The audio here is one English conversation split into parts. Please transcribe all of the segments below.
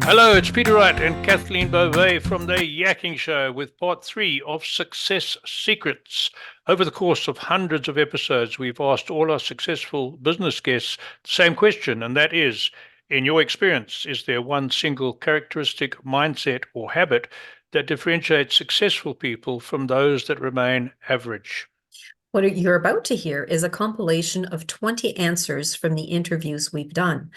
Hello, it's Peter Wright and Kathleen Beauvais from the Yakking Show with part 3 of Success Secrets. Over the course of hundreds of episodes, we've asked all our successful business guests the same question, and that is, in your experience, is there one single characteristic, mindset, or habit that differentiates successful people from those that remain average? What you're about to hear is a compilation of 20 answers from the interviews we've done.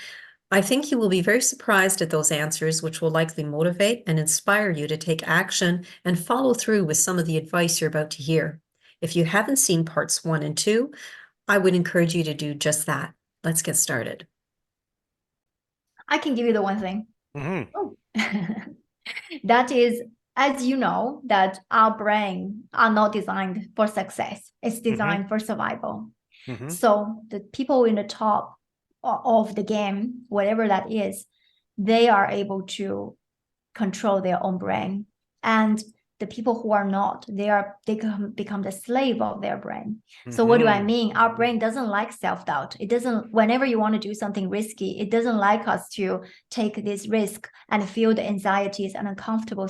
I think you will be very surprised at those answers, which will likely motivate and inspire you to take action and follow through with some of the advice you're about to hear. If you haven't seen parts 1 and 2, I would encourage you to do just that. Let's get started. I can give you the one thing. Mm-hmm. Oh. That is, as you know, that our brain are not designed for success. It's designed for survival. Mm-hmm. So the people in the top of the game, whatever that is, they are able to control their own brain. And the people who are not, they can become the slave of their brain. So what do I mean? Our brain doesn't like self-doubt. It doesn't, whenever you want to do something risky, it doesn't like us to take this risk and feel the anxieties and uncomfortable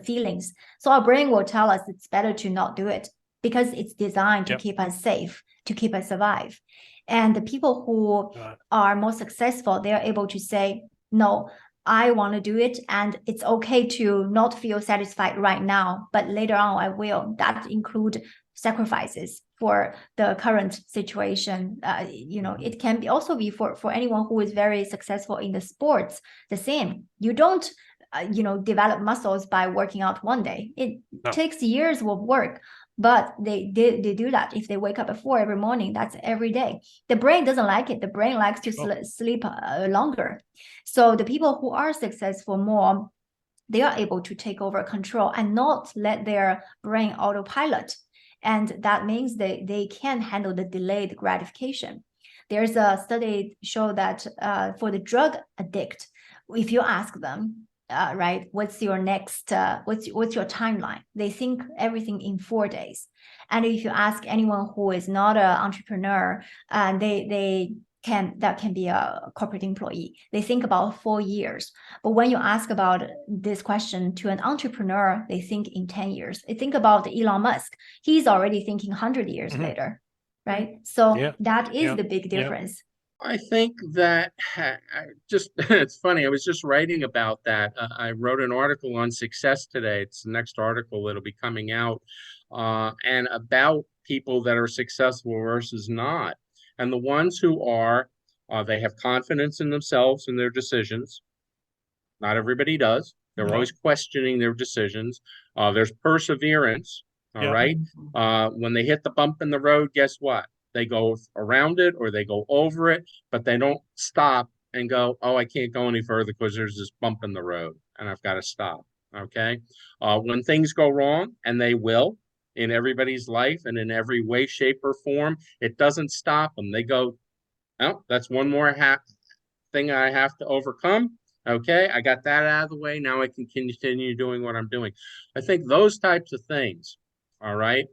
feelings. So our brain will tell us it's better to not do it because it's designed to keep us safe, to keep us alive. And the people who are more successful, they're able to say, no, I want to do it. And it's okay to not feel satisfied right now, but later on I will. That include sacrifices for the current situation. It can be also be for anyone who is very successful in the sports, the same. You don't, develop muscles by working out one day. It takes years of work. But they do that. If they wake up at 4 every morning, that's every day. The brain doesn't like it. The brain likes to sleep longer. So the people who are successful more, they are able to take over control and not let their brain autopilot. And that means they can handle the delayed gratification. There's a study show that for the drug addict, if you ask them, what's your next, what's your timeline? They think everything in 4 days. And if you ask anyone who is not an entrepreneur, that can be a corporate employee, they think about 4 years. But when you ask about this question to an entrepreneur, they think in 10 years. They think about Elon Musk. He's already thinking 100 years later, right? So that is the big difference. I think that it's funny. I was just writing about that. I wrote an article on success today. It's the next article that'll be coming out, and about people that are successful versus not. And the ones who are, they have confidence in themselves and their decisions. Not everybody does. They're always questioning their decisions. There's perseverance. All right. When they hit the bump in the road, guess what? They go around it or they go over it, but they don't stop and go, oh, I can't go any further because there's this bump in the road and I've got to stop. Okay. When things go wrong, and they will in everybody's life and in every way, shape, or form, it doesn't stop them. They go, oh, that's one more thing I have to overcome. Okay. I got that out of the way. Now I can continue doing what I'm doing. I think those types of things. All right.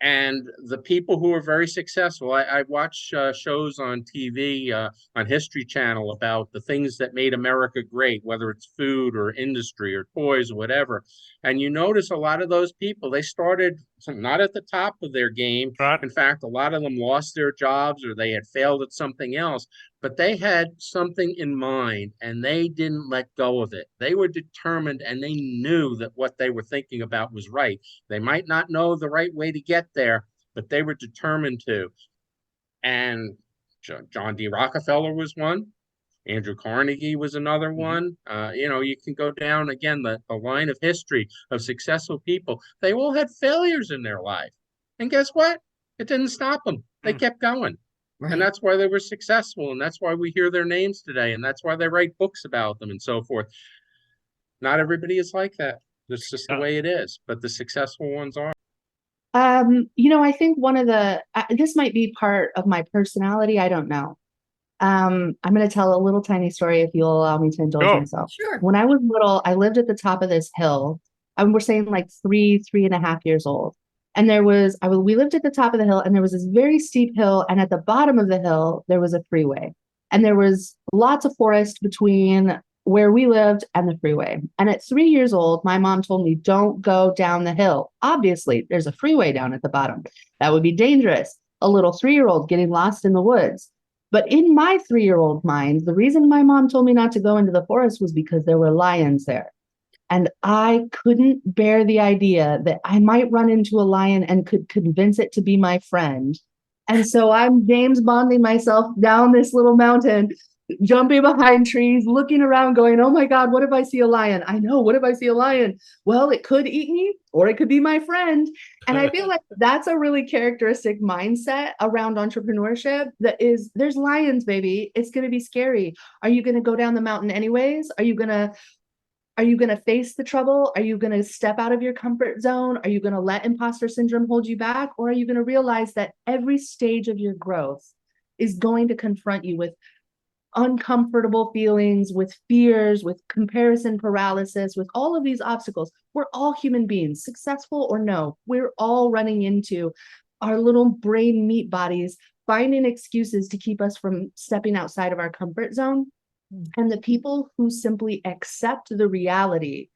And the people who are very successful, I watch shows on TV, on History Channel about the things that made America great, whether it's food or industry or toys or whatever. And you notice a lot of those people, they started not at the top of their game. Right. In fact, a lot of them lost their jobs or they had failed at something else, but they had something in mind and they didn't let go of it. They were determined and they knew that what they were thinking about was right. They might not know the right way to get there, but they were determined to. And John D. Rockefeller was one. Andrew Carnegie was another one. You can go down again the line of history of successful people. They all had failures in their life. And guess what? It didn't stop them. They kept going. Right. And that's why they were successful. And that's why we hear their names today. And that's why they write books about them and so forth. Not everybody is like that. That's just the way it is. But the successful ones are. I think one of this might be part of my personality. I don't know. I'm going to tell a little tiny story if you'll allow me to indulge myself. Sure. When I was little, I lived at the top of this hill. We're saying like 3.5 years old. And we lived at the top of the hill and there was this very steep hill. And at the bottom of the hill, there was a freeway. And there was lots of forest between where we lived and the freeway. And at 3 years old, my mom told me, don't go down the hill. Obviously, there's a freeway down at the bottom. That would be dangerous. A little 3-year-old getting lost in the woods. But in my 3-year-old mind, the reason my mom told me not to go into the forest was because there were lions there. And I couldn't bear the idea that I might run into a lion and could convince it to be my friend. And so I'm James Bonding myself down this little mountain, jumping behind trees, looking around going, oh my God, what if I see a lion? I know, what if I see a lion? Well, it could eat me or it could be my friend. And I feel like that's a really characteristic mindset around entrepreneurship that is, there's lions, baby. It's going to be scary. Are you going to go down the mountain anyways? Are you going to face the trouble? Are you going to step out of your comfort zone? Are you going to let imposter syndrome hold you back? Or are you going to realize that every stage of your growth is going to confront you with uncomfortable feelings, with fears, with comparison paralysis, with all of these obstacles? We're all human beings, successful or no. We're all running into our little brain meat bodies, finding excuses to keep us from stepping outside of our comfort zone. And the people who simply accept the reality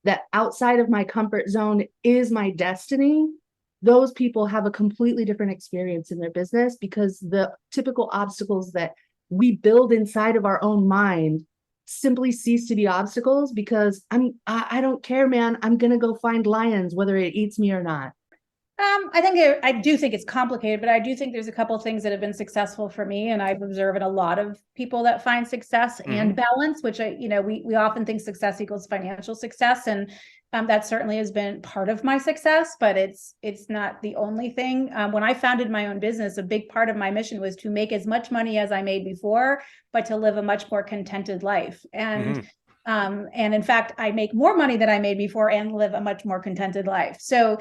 that outside of my comfort zone is my destiny, those people have a completely different experience in their business, because the typical obstacles that we build inside of our own mind simply cease to be obstacles, because I don't care, man. I'm going to go find lions, whether it eats me or not. I do think it's complicated, but I do think there's a couple of things that have been successful for me, and I've observed in a lot of people that find success and balance, which we often think success equals financial success, and that certainly has been part of my success, but it's not the only thing. When I founded my own business, a big part of my mission was to make as much money as I made before, but to live a much more contented life. And in fact, I make more money than I made before and live a much more contented life. So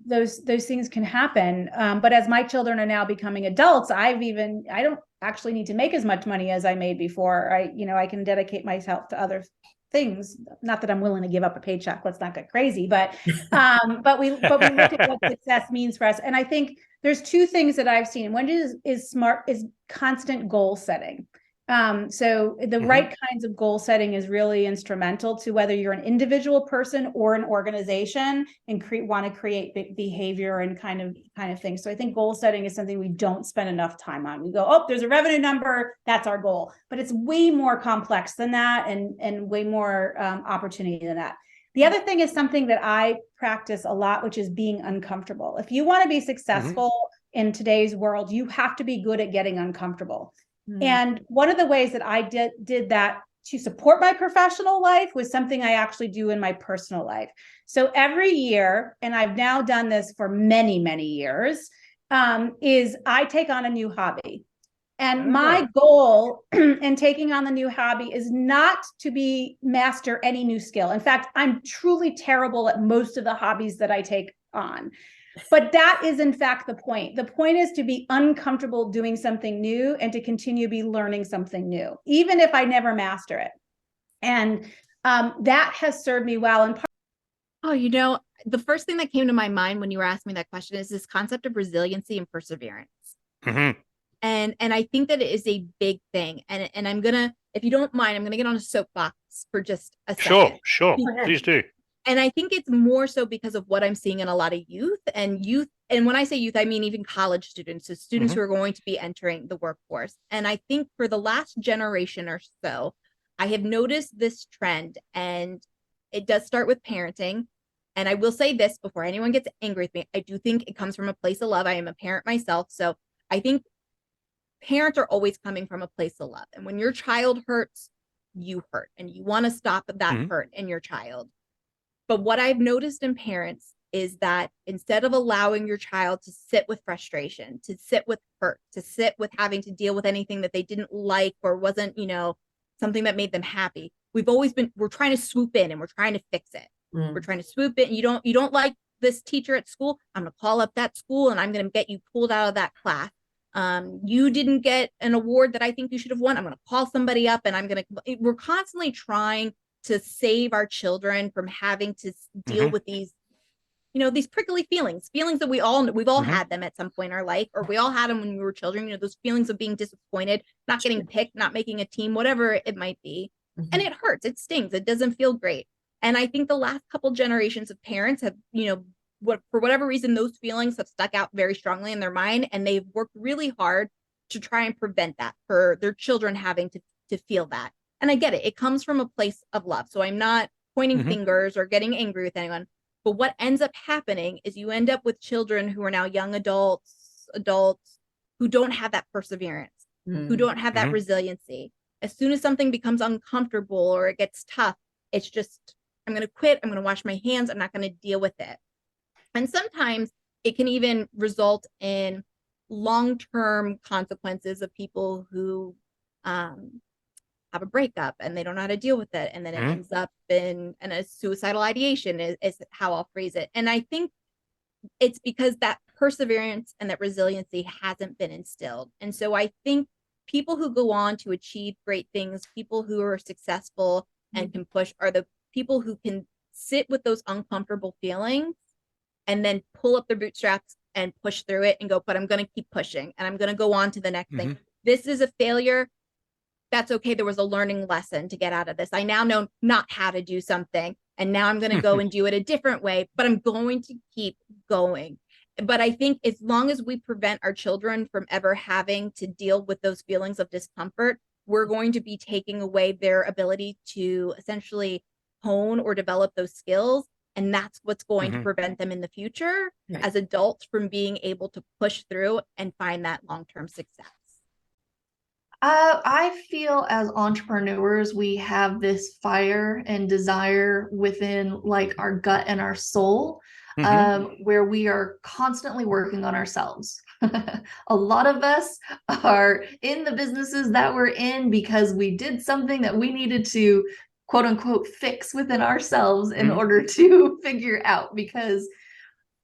those things can happen. But as my children are now becoming adults, I don't actually need to make as much money as I made before. I can dedicate myself to other things. Not that I'm willing to give up a paycheck. Let's not get crazy, but we look at what success means for us. And I think there's two things that I've seen. One is constant goal setting. So the right kinds of goal setting is really instrumental to whether you're an individual person or an organization and want to create behavior and kind of thing. So I think goal setting is something we don't spend enough time on. We go, oh, there's a revenue number, that's our goal, but it's way more complex than that, and way more opportunity than that. The other thing is something that I practice a lot, which is being uncomfortable. If you want to be successful in today's world, you have to be good at getting uncomfortable. And one of the ways that I did that to support my professional life was something I actually do in my personal life. So every year, and I've now done this for many, many years, is I take on a new hobby. And my goal in taking on the new hobby is not to master any new skill. In fact, I'm truly terrible at most of the hobbies that I take on. But that is, in fact, the point. The point is to be uncomfortable doing something new and to continue to be learning something new, even if I never master it. And that has served me well. And the first thing that came to my mind when you were asking me that question is this concept of resiliency and perseverance. And I think that it is a big thing. And I'm going to, if you don't mind, I'm going to get on a soapbox for just a second. Sure. Please do. And I think it's more so because of what I'm seeing in a lot of youth. And when I say youth, I mean even college students, so students who are going to be entering the workforce. And I think for the last generation or so, I have noticed this trend, and it does start with parenting. And I will say this before anyone gets angry with me, I do think it comes from a place of love. I am a parent myself. So I think parents are always coming from a place of love. And when your child hurts, you hurt, and you want to stop that hurt in your child. But what I've noticed in parents is that instead of allowing your child to sit with frustration, to sit with hurt, to sit with having to deal with anything that they didn't like or wasn't, something that made them happy, we're trying to swoop in and we're trying to fix it. We're trying to swoop in. You don't like this teacher at school. I'm going to call up that school and I'm going to get you pulled out of that class. You didn't get an award that I think you should have won. I'm going to call somebody up and we're constantly trying to save our children from having to deal with these these prickly feelings that we've all Mhm. had them at some point in our life, or we all had them when we were children, those feelings of being disappointed, not getting picked, not making a team, whatever it might be. And it hurts, it stings, it doesn't feel great. And I think the last couple generations of parents have, for whatever reason, those feelings have stuck out very strongly in their mind, and they've worked really hard to try and prevent that for their children having to feel that. And I get it. It comes from a place of love. So I'm not pointing Mhm. fingers or getting angry with anyone. But what ends up happening is you end up with children who are now young adults who don't have that perseverance, who don't have that Mhm. resiliency. As soon as something becomes uncomfortable or it gets tough, it's just, I'm going to quit. I'm going to wash my hands. I'm not going to deal with it. And sometimes it can even result in long-term consequences of people who have a breakup and they don't know how to deal with it. And then it Mhm. ends up in a suicidal ideation is how I'll phrase it. And I think it's because that perseverance and that resiliency hasn't been instilled. And so I think people who go on to achieve great things, people who are successful and can push, are the people who can sit with those uncomfortable feelings and then pull up their bootstraps and push through it and go, but I'm going to keep pushing and I'm going to go on to the next thing. This is a failure. That's okay. There was a learning lesson to get out of this. I now know not how to do something, and now I'm going to go and do it a different way, but I'm going to keep going. But I think as long as we prevent our children from ever having to deal with those feelings of discomfort, we're going to be taking away their ability to essentially hone or develop those skills. And that's what's going to prevent them in the future as adults from being able to push through and find that long-term success. I feel as entrepreneurs, we have this fire and desire within like our gut and our soul, where we are constantly working on ourselves. A lot of us are in the businesses that we're in because we did something that we needed to quote unquote fix within ourselves in order to figure out, because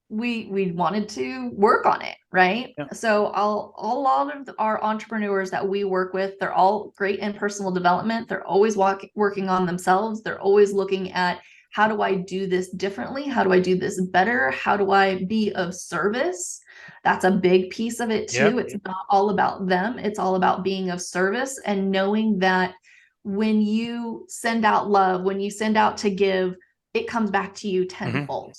we wanted to work on it, right? Yeah. So a lot of our entrepreneurs that we work with, they're all great in personal development. They're always working on themselves. They're always looking at, how do I do this differently? How do I do this better? How do I be of service? That's a big piece of it too. It's not all about them. It's all about being of service and knowing that when you send out love, when you send out to give, it comes back to you tenfold.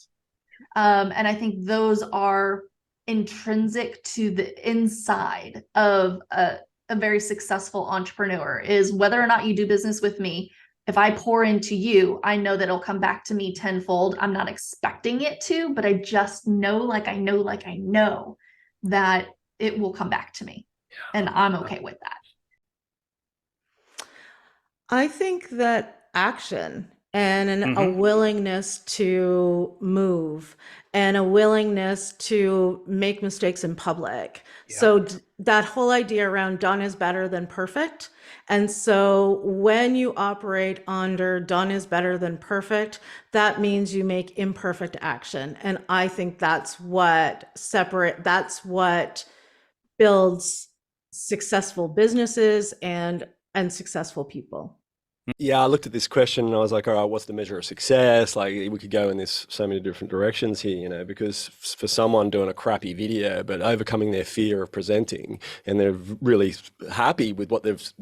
And I think those are intrinsic to the inside of a very successful entrepreneur, is whether or not you do business with me. If I pour into you, I know that it'll come back to me tenfold. I'm not expecting it to, but I just know, I know that it will come back to me. And I'm okay with that. I think that action and a willingness to move and a willingness to make mistakes in public. Yeah. So that whole idea around done is better than perfect. And so when you operate under done is better than perfect, that means you make imperfect action. And I think that's what builds successful businesses and successful people. Yeah, I looked at this question and I was like, all right, what's the measure of success? Like, we could go in this so many different directions here, because for someone doing a crappy video but overcoming their fear of presenting, and they're really happy with what they've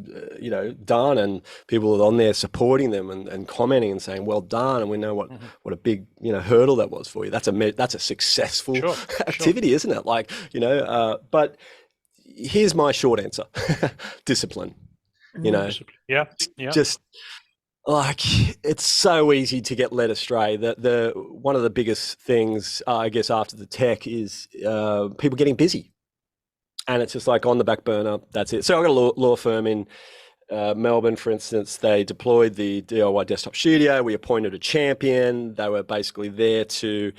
done, and people are on there supporting them and commenting and saying well done, and we know what a big hurdle that was for you. That's a successful activity, isn't it? But here's my short answer. Discipline. Just like, it's so easy to get led astray. The one of the biggest things, I guess, after the tech is people getting busy, and it's just like on the back burner. That's it. So I got a law firm in Melbourne, for instance. They deployed the DIY desktop studio. We appointed a champion. They were basically there to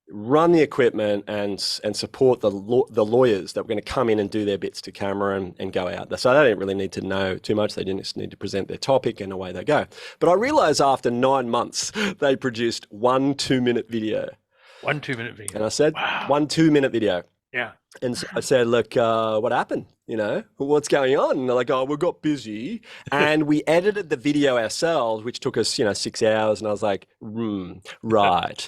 run the equipment and support the lawyers that were going to come in and do their bits to camera and go out. So they didn't really need to know too much. They just need to present their topic and away they go. But I realized after 9 months, they produced 1 2-minute video. 1 2-minute video. And I said, wow. 1 2-minute video. Yeah. And so I said, look, what happened? You know, what's going on? And they're like, oh, we got busy. And we edited the video ourselves, which took us, 6 hours. And I was like, right.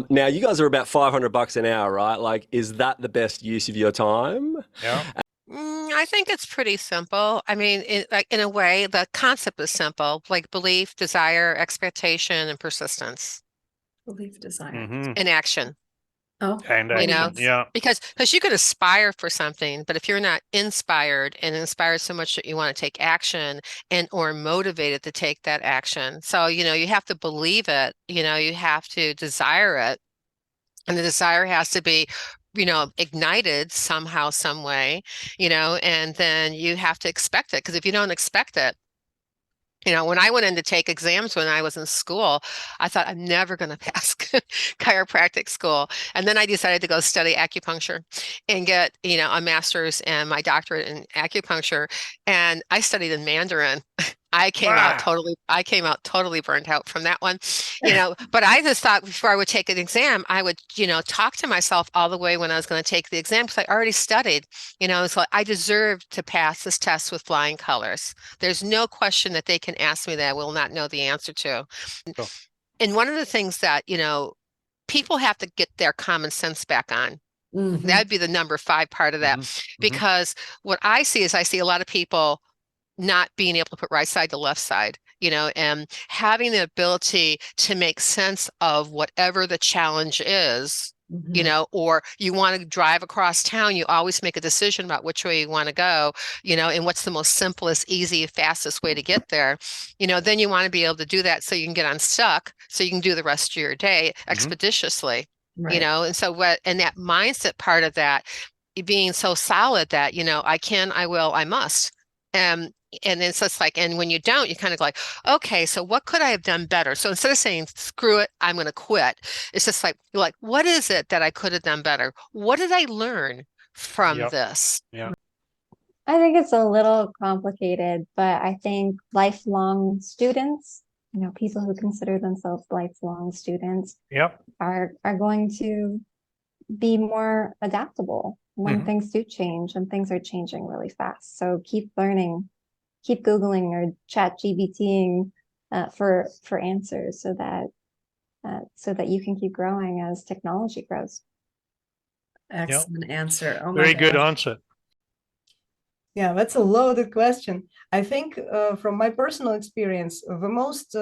Now, you guys are about $500 an hour, right? Like, is that the best use of your time? Yeah. I think it's pretty simple. I mean, in a way, the concept is simple, like belief, desire, expectation, and persistence Belief, desire, and action. oh, And You know, action. Yeah. Because you could aspire for something, but if you're not inspired so much that you want to take action and or motivated to take that action. So, you have to believe it, you have to desire it. And the desire has to be, ignited somehow, some way, and then you have to expect it. Because if you don't expect it, when I went in to take exams when I was in school, I thought I'm never going to pass chiropractic school. And then I decided to go study acupuncture and get, a master's and my doctorate in acupuncture. And I studied in Mandarin. I came out totally burnt out from that one, but I just thought before I would take an exam, I would, talk to myself all the way when I was going to take the exam because I already studied, it's like I deserve to pass this test with flying colors. There's no question that they can ask me that I will not know the answer to. Sure. And one of the things that, people have to get their common sense back on. That'd be the number 5 part of that, because what I see is a lot of people not being able to put right side to left side, and having the ability to make sense of whatever the challenge is, or you want to drive across town, you always make a decision about which way you want to go, and what's the most simplest, easy, fastest way to get there, then you want to be able to do that so you can get unstuck, so you can do the rest of your day expeditiously, right. and so and that mindset part of that being so solid that, I can, I will, I must. And it's just like, and when you don't, you kind of like, okay, so what could I have done better? So instead of saying, screw it, I'm going to quit, it's just like, you're like, what is it that I could have done better? What did I learn from this? Yeah. I think it's a little complicated, but I think lifelong students, people who consider themselves lifelong students Yep. are going to be more adaptable when things do change, and things are changing really fast. So keep learning, keep Googling or chat GBTing for answers so that you can keep growing as technology grows. Excellent answer. Oh my Very good gosh. answer. Yeah, that's a loaded question. I think from my personal experience, the most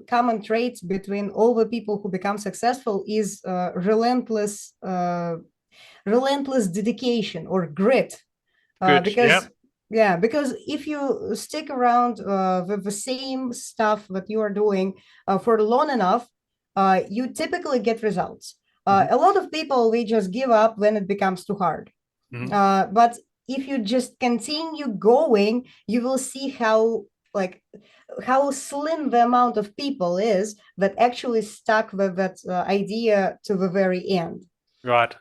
common traits between all the people who become successful is relentless dedication or grit. Because if you stick around with the same stuff that you are doing for long enough, you typically get results. A lot of people, they just give up when it becomes too hard. But if you just continue going, you will see how slim the amount of people is that actually stuck with that idea to the very end. Right.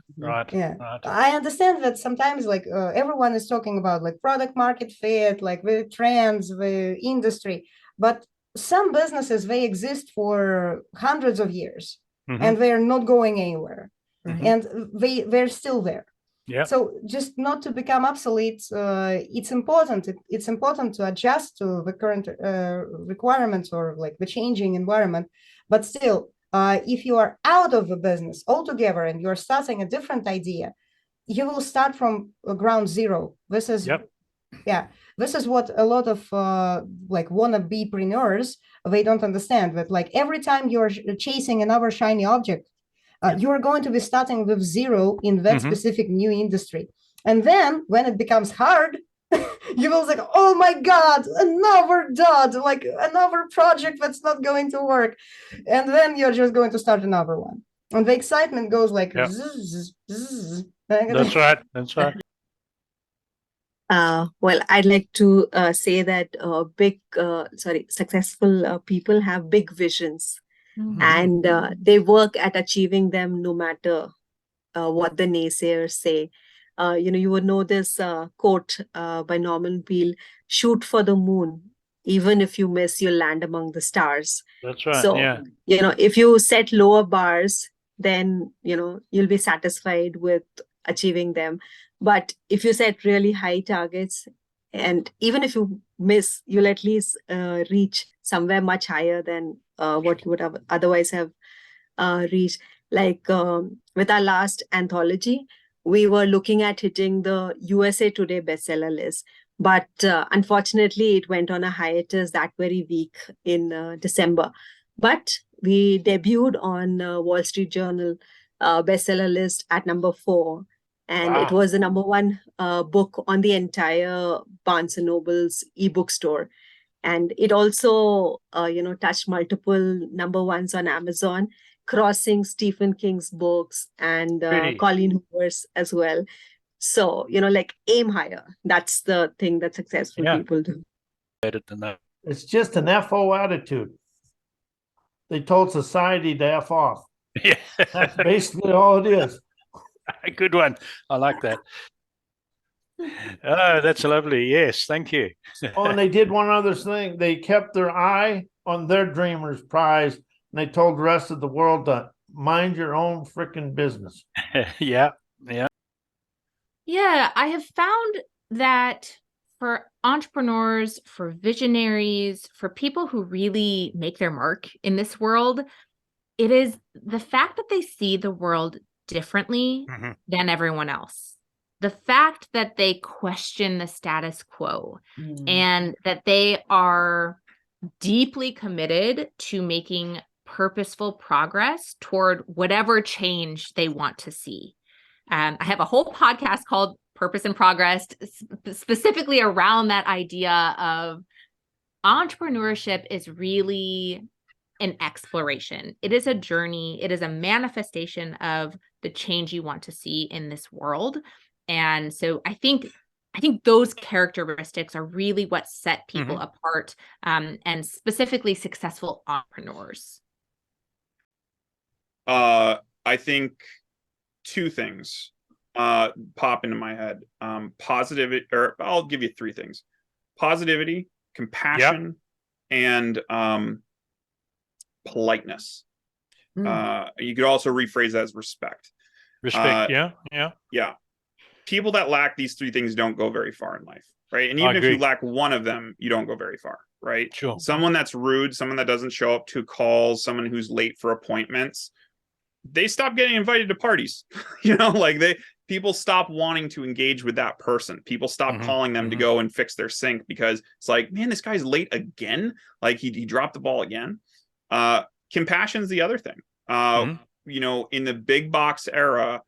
Yeah. I understand that sometimes everyone is talking about product market fit, the trends, the industry, but some businesses, they exist for hundreds of years and they're not going anywhere and they're still there. Yeah. So just not to become obsolete, it's important. It's important to adjust to the current requirements or the changing environment. But still, if you are out of the business altogether and you're starting a different idea, you will start from ground zero. This is this is what a lot of wannabe-preneurs, they don't understand, that every time you're chasing another shiny object, you're going to be starting with zero in that specific new industry. And then when it becomes hard, you will say, oh my God, another dud, another project that's not going to work. And then you're just going to start another one. And the excitement goes zzz, zzz. That's right. Well, I'd like to say that successful people have big visions. And they work at achieving them no matter what the naysayers say. You would know this quote by Norman Peale: shoot for the moon. Even if you miss, you'll land among the stars. That's right. So, if you set lower bars, then, you'll be satisfied with achieving them. But if you set really high targets, and even if you miss, you'll at least reach somewhere much higher than what you would have otherwise have reached. Like with our last anthology, we were looking at hitting the USA Today bestseller list. But unfortunately, it went on a hiatus that very week in December. But we debuted on Wall Street Journal bestseller list at number 4. And it was the number 1 book on the entire Barnes & Noble's ebook store. And it also, touched multiple number 1s on Amazon, crossing Stephen King's books and Colleen Hoover's as well. So, like aim higher. That's the thing that successful people do. Better than that. It's just an FO attitude. They told society to F off. Yeah. That's basically all it is. A good one. I like that. Oh, that's lovely. Yes, thank you. Oh, and they did one other thing. They kept their eye on their dreamers prize, and they told the rest of the world to mind your own freaking business. Yeah. Yeah, I have found that for entrepreneurs, for visionaries, for people who really make their mark in this world, it is the fact that they see the world differently than everyone else. The fact that they question the status quo and that they are deeply committed to making purposeful progress toward whatever change they want to see. I have a whole podcast called Purpose and Progress, specifically around that idea of entrepreneurship is really an exploration. It is a journey. It is a manifestation of the change you want to see in this world. And so I think those characteristics are really what set people apart, and specifically successful entrepreneurs. I think 2 things pop into my head. Positivity, or I'll give you 3 things: positivity, compassion, and politeness. You could also rephrase that as respect. Respect, yeah. People that lack these 3 things don't go very far in life, right? And even if you lack one of them, you don't go very far, right? Sure. Someone that's rude, someone that doesn't show up to calls, someone who's late for appointments, they stop getting invited to parties. People stop wanting to engage with that person. People stop calling them to go and fix their sink because it's like, man, this guy's late again. Like he dropped the ball again. Compassion's the other thing. In the big box era,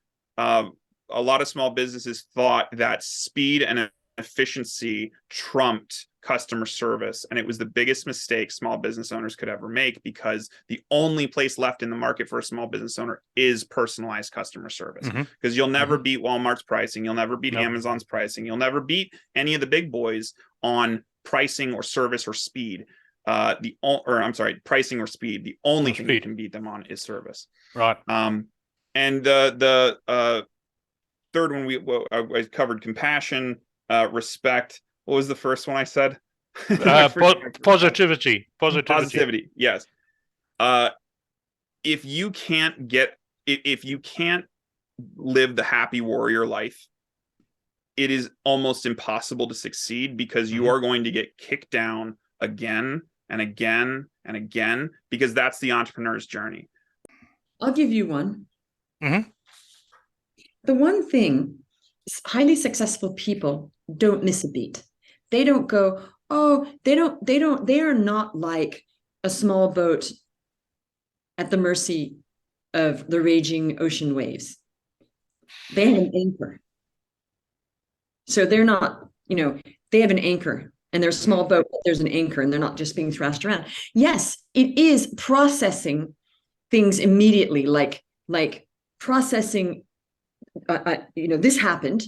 a lot of small businesses thought that speed and efficiency trumped customer service. And it was the biggest mistake small business owners could ever make, because the only place left in the market for a small business owner is personalized customer service. Because you'll never beat Walmart's pricing. You'll never beat Amazon's pricing. You'll never beat any of the big boys on pricing or service or speed. Pricing or speed. The only thing you can beat them on is service. Right. And the third one I covered compassion, respect. What was the first one I said? Positivity. Yes. If you can't live the happy warrior life, it is almost impossible to succeed, because you are going to get kicked down again and again and again, because that's the entrepreneur's journey. I'll give you one. The one thing highly successful people don't miss a beat. They don't go, they are not like a small boat at the mercy of the raging ocean waves. They have an anchor. So they're not, they have an anchor, and they're a small boat, but there's an anchor, and they're not just being thrashed around. Yes, it is processing things immediately, like processing, this happened,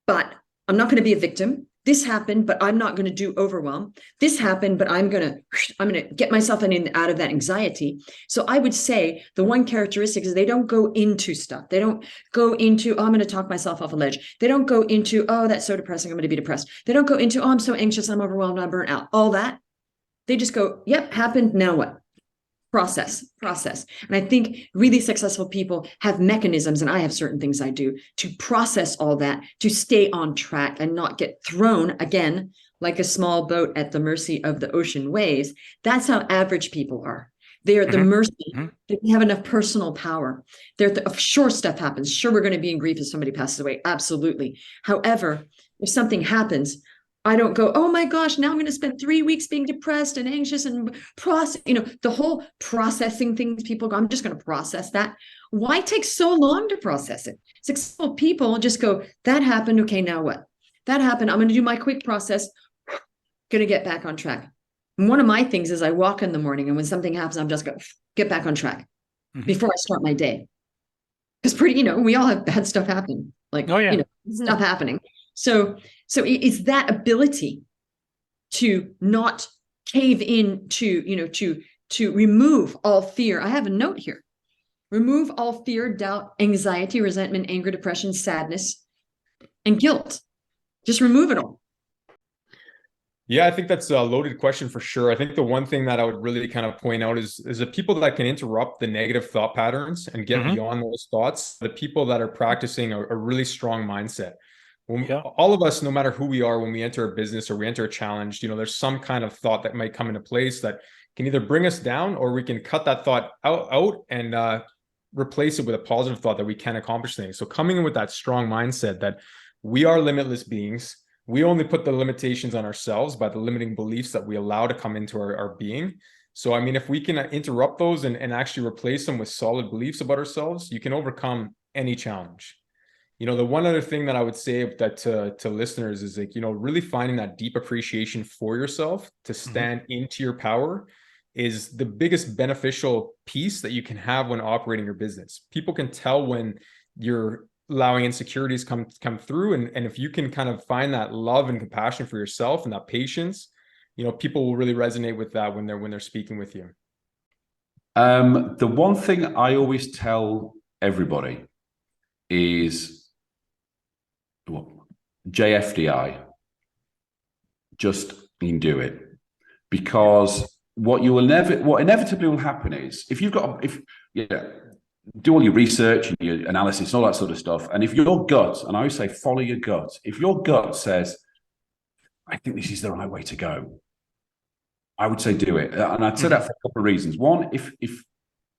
but I'm not going to be a victim. This happened, but I'm not going to do overwhelm. This happened, but I'm going to get myself out of that anxiety. So I would say the one characteristic is they don't go into stuff. They don't go into, I'm going to talk myself off a ledge. They don't go into, that's so depressing, I'm going to be depressed. They don't go into, I'm so anxious, I'm overwhelmed, I'm burnt out. All that. They just go, yep, happened, now what? process. And I think really successful people have mechanisms, and I have certain things I do to process all that, to stay on track and not get thrown again like a small boat at the mercy of the ocean waves. That's how average people are. They're at the mercy. They have enough personal power. Sure, stuff happens. Sure, we're going to be in grief if somebody passes away. Absolutely. However, if something happens, I don't go, oh my gosh, now I'm going to spend 3 weeks being depressed and anxious and the whole processing things people go, I'm just going to process that. Why take so long to process it? Successful people just go, that happened. Okay, now what? That happened. I'm going to do my quick process. Going to get back on track. And one of my things is I walk in the morning, and when something happens, I'm just going to get back on track before I start my day. Because we all have bad stuff happen, stuff happening. So it's that ability to not cave in to remove all fear. I have a note here. Remove all fear, doubt, anxiety, resentment, anger, depression, sadness, and guilt. Just remove it all. Yeah, I think that's a loaded question for sure. I think the one thing that I would really kind of point out is the people that can interrupt the negative thought patterns and get beyond those thoughts, the people that are practicing a really strong mindset. All of us, no matter who we are, when we enter a business or we enter a challenge, there's some kind of thought that might come into place that can either bring us down, or we can cut that thought out and replace it with a positive thought that we can accomplish things. So coming in with that strong mindset that we are limitless beings. We only put the limitations on ourselves by the limiting beliefs that we allow to come into our being. So, I mean, if we can interrupt those and actually replace them with solid beliefs about ourselves, you can overcome any challenge. The one other thing that I would say that to listeners is really finding that deep appreciation for yourself to stand into your power is the biggest beneficial piece that you can have when operating your business. People can tell when you're allowing insecurities come through, and if you can kind of find that love and compassion for yourself and that patience, people will really resonate with that when they're speaking with you. The one thing I always tell everybody is JFDI, just do it, because what inevitably will happen is do all your research and your analysis and all that sort of stuff. And if your gut, and I always say, follow your gut. If your gut says, I think this is the right way to go, I would say do it. And I'd say that for a couple of reasons. One, if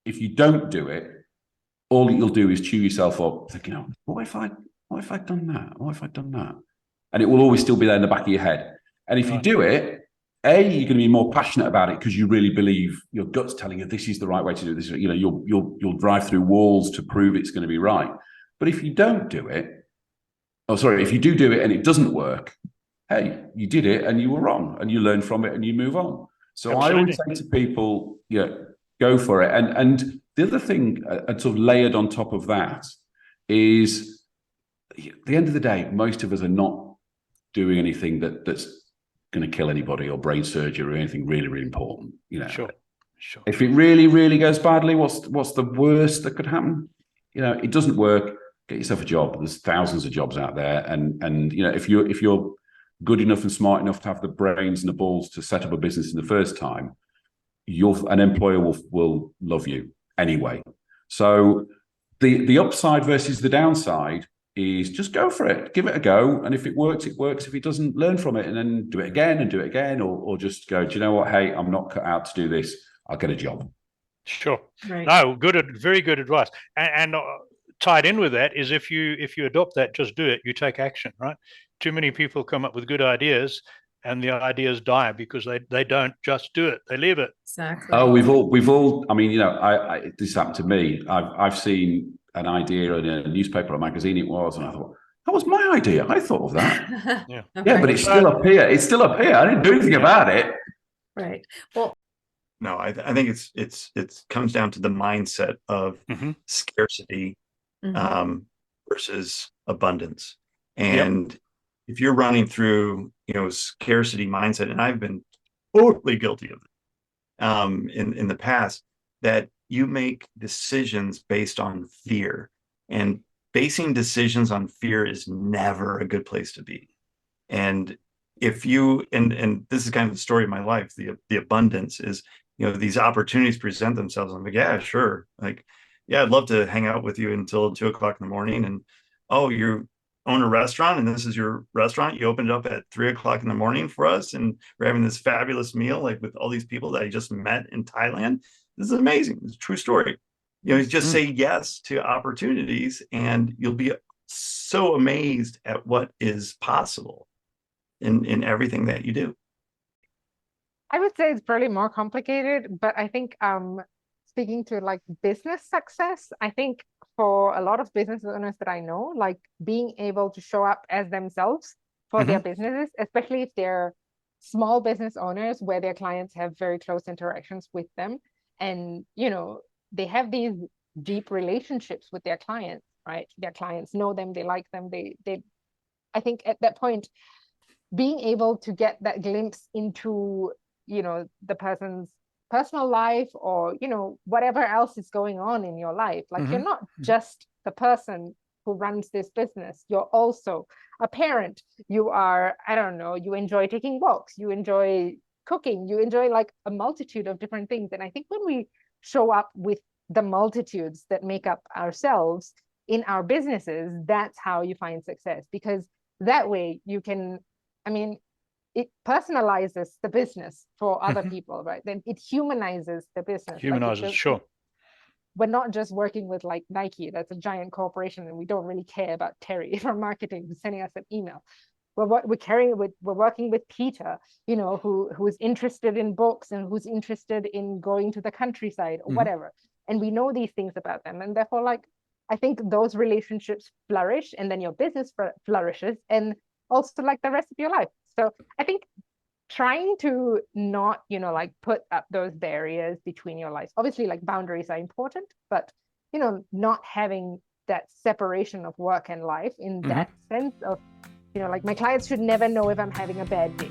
you don't do it, all you'll do is chew yourself up thinking, what if I'd done that? What if I'd done that? And it will always still be there in the back of your head. And if you do it, you're going to be more passionate about it because you really believe your gut's telling you this is the right way to do this. You'll drive through walls to prove it's going to be right. But if you don't do it, if you do it and it doesn't work, hey, you did it and you were wrong, and you learn from it and you move on. So Absolutely. I always say to people, go for it. And the other thing, sort of layered on top of that, is at the end of the day, most of us are not doing anything that's going to kill anybody or brain surgery or anything really, really important. Sure. If it really, really goes badly, what's the worst that could happen? It doesn't work. Get yourself a job. There's thousands of jobs out there, and if you're good enough and smart enough to have the brains and the balls to set up a business in the first time, an employer will love you anyway. So the upside versus the downside is just go for it, give it a go, and if it works, it works. If it doesn't, learn from it and then do it again, or just go, do you know what? Hey, I'm not cut out to do this. I'll get a job. Sure. Right. No, very good advice. And tied in with that is if you adopt that, just do it. You take action, right? Too many people come up with good ideas, and the ideas die because they don't just do it; they live it. Exactly. Oh, we've all. I mean, this happened to me. I've seen an idea in a newspaper or magazine, it was, and I thought, that was my idea. I thought of that. Yeah, but it's still up here. It's still up here. I didn't do anything about it. Right. Well, no, I think it comes down to the mindset of scarcity versus abundance. And if you're running through, scarcity mindset, and I've been totally guilty of it in the past, that you make decisions based on fear, and basing decisions on fear is never a good place to be. And if you, and this is kind of the story of my life, the abundance is, these opportunities present themselves. I'm like, yeah, sure. Like, yeah, I'd love to hang out with you until 2:00 in the morning. And oh, you own a restaurant and this is your restaurant. You opened it up at 3:00 in the morning for us. And we're having this fabulous meal, like with all these people that I just met in Thailand. This is amazing. It's a true story. Just say yes to opportunities and you'll be so amazed at what is possible in everything that you do. I would say it's probably more complicated, but I think speaking to like business success, I think for a lot of business owners that I know, like being able to show up as themselves for their businesses, especially if they're small business owners where their clients have very close interactions with them, and they have these deep relationships with their clients, right? Their clients know them, they like them, they I think at that point, being able to get that glimpse into the person's personal life or whatever else is going on in your life, like you're not just the person who runs this business, you're also a parent, you are, I don't know, you enjoy taking walks, you enjoy cooking, you enjoy like a multitude of different things. And I think when we show up with the multitudes that make up ourselves in our businesses, that's how you find success, because that way you can, it personalizes the business for other people, right? Then it humanizes the business. Humanizes, sure. We're not just working with like Nike, that's a giant corporation, and we don't really care about Terry from marketing who's sending us an email. We're working with Peter, who's interested in books and who's interested in going to the countryside or whatever. And we know these things about them. And therefore, like, I think those relationships flourish, and then your business flourishes, and also like the rest of your life. So I think trying to not, like put up those barriers between your lives. Obviously, like boundaries are important, but, not having that separation of work and life in that sense of, like my clients should never know if I'm having a bad day.